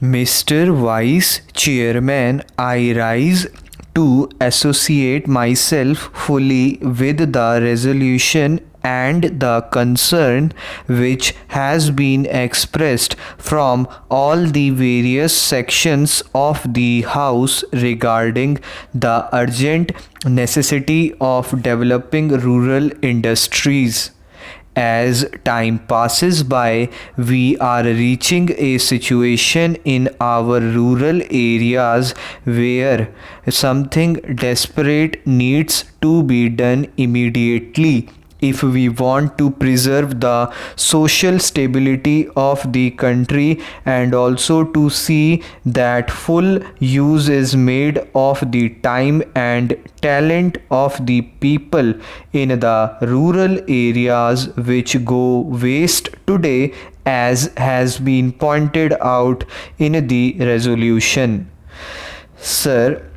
Mr. Vice Chairman, I rise to associate myself fully with the resolution and the concern which has been expressed from all the various sections of the House regarding the urgent necessity of developing rural industries. As time passes by, we are reaching a situation in our rural areas where something desperate needs to be done immediately if we want to preserve the social stability of the country, and also to see that full use is made of the time and talent of the people in the rural areas which go waste today, as has been pointed out in the resolution. Sir,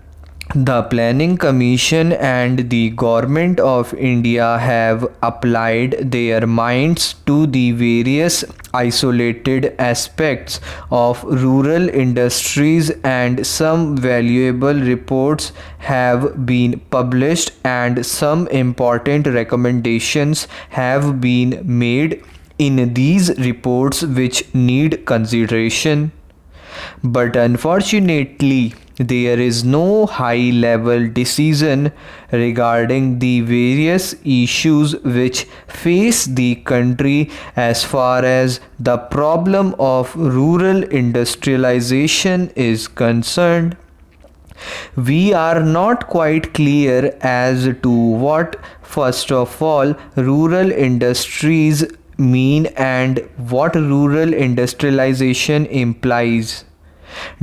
the Planning Commission and the Government of India have applied their minds to the various isolated aspects of rural industries, and some valuable reports have been published and some important recommendations have been made in these reports which need consideration. But unfortunately, there is no high level decision regarding the various issues which face the country as far as the problem of rural industrialization is concerned. We are not quite clear as to what, first of all, rural industries mean and what rural industrialization implies.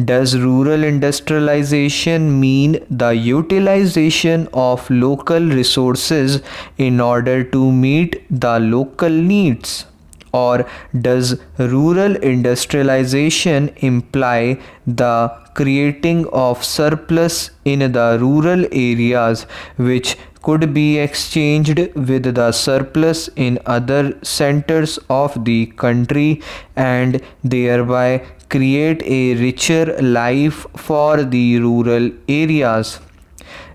Does rural industrialization mean the utilization of local resources in order to meet the local needs? Or does rural industrialization imply the creating of surplus in the rural areas which could be exchanged with the surplus in other centers of the country, and thereby create a richer life for the rural areas?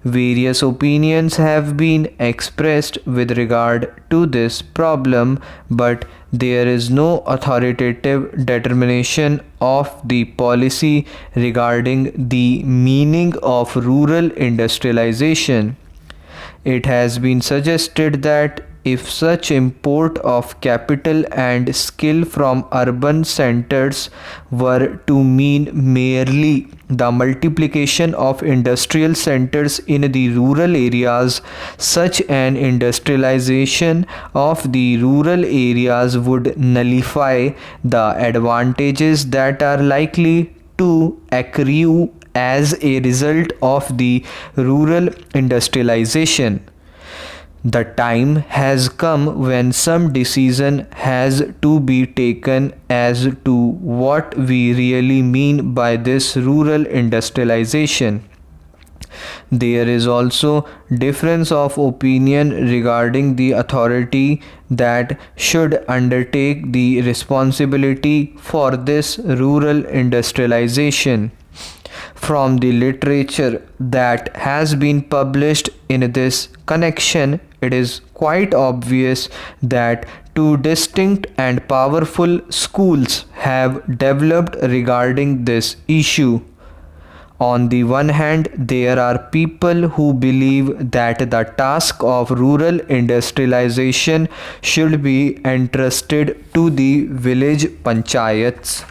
Various opinions have been expressed with regard to this problem, but there is no authoritative determination of the policy regarding the meaning of rural industrialization. It has been suggested that if such import of capital and skill from urban centers were to mean merely the multiplication of industrial centers in the rural areas, such an industrialization of the rural areas would nullify the advantages that are likely to accrue as a result of the rural industrialization. The time has come when some decision has to be taken as to what we really mean by this rural industrialization. There is also difference of opinion regarding the authority that should undertake the responsibility for this rural industrialization. From the literature that has been published in this connection, it is quite obvious that two distinct and powerful schools have developed regarding this issue. On the one hand, there are people who believe that the task of rural industrialization should be entrusted to the village panchayats,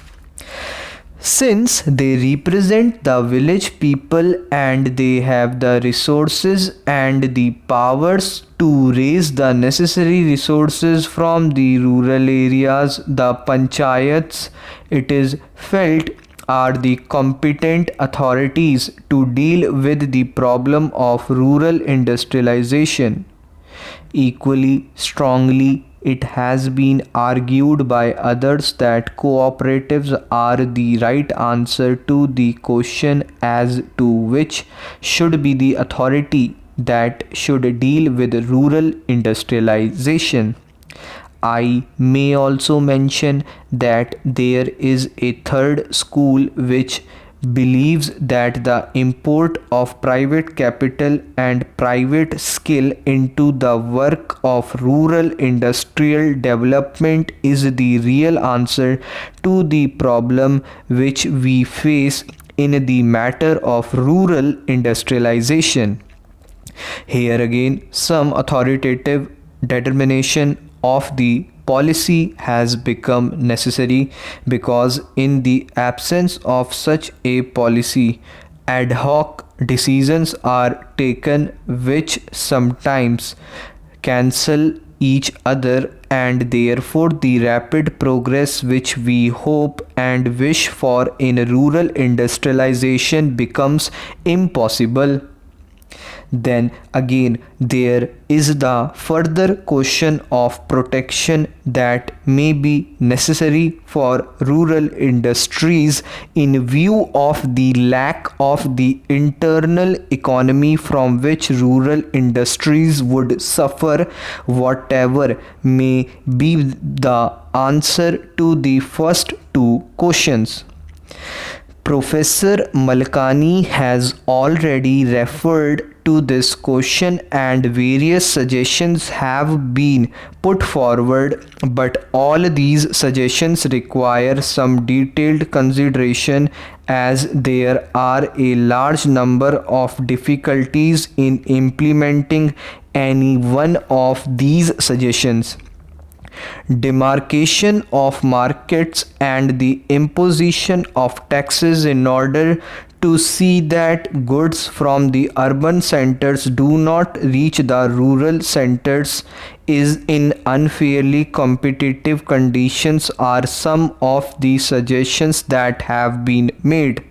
since they represent the village people and they have the resources and the powers to raise the necessary resources from the rural areas. The panchayats, it is felt, are the competent authorities to deal with the problem of rural industrialization. Equally strongly, it has been argued by others that cooperatives are the right answer to the question as to which should be the authority that should deal with rural industrialization. I may also mention that there is a third school which believes that the import of private capital and private skill into the work of rural industrial development is the real answer to the problem which we face in the matter of rural industrialization. Here again, some authoritative determination of the policy has become necessary because, in the absence of such a policy, ad hoc decisions are taken which sometimes cancel each other, and therefore the rapid progress which we hope and wish for in rural industrialization becomes impossible. Then again, there is the further question of protection that may be necessary for rural industries in view of the lack of the internal economy from which rural industries would suffer. Whatever may be the answer to the first two questions, Professor Malkani has already referred to this question and various suggestions have been put forward, but all these suggestions require some detailed consideration as there are a large number of difficulties in implementing any one of these suggestions. Demarcation of markets and the imposition of taxes in order to see that goods from the urban centers do not reach the rural centers is in unfairly competitive conditions are some of the suggestions that have been made.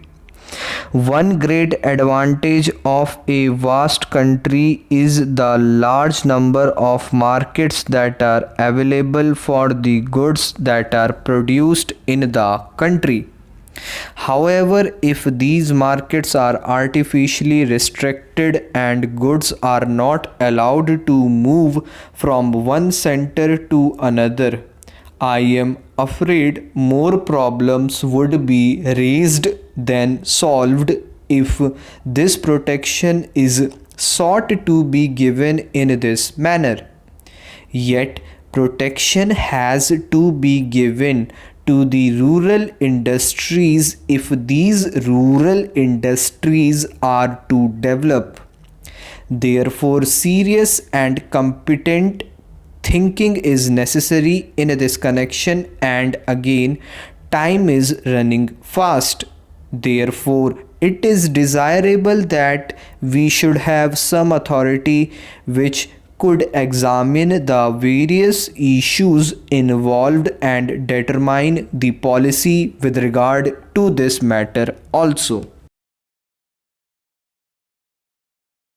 One great advantage of a vast country is the large number of markets that are available for the goods that are produced in the country. However, if these markets are artificially restricted and goods are not allowed to move from one center to another, I am afraid more problems would be raised than solved if this protection is sought to be given in this manner. Yet, protection has to be given to the rural industries if these rural industries are to develop. Therefore, serious and competent thinking is necessary in this connection, and again, time is running fast. Therefore, it is desirable that we should have some authority which could examine the various issues involved and determine the policy with regard to this matter also.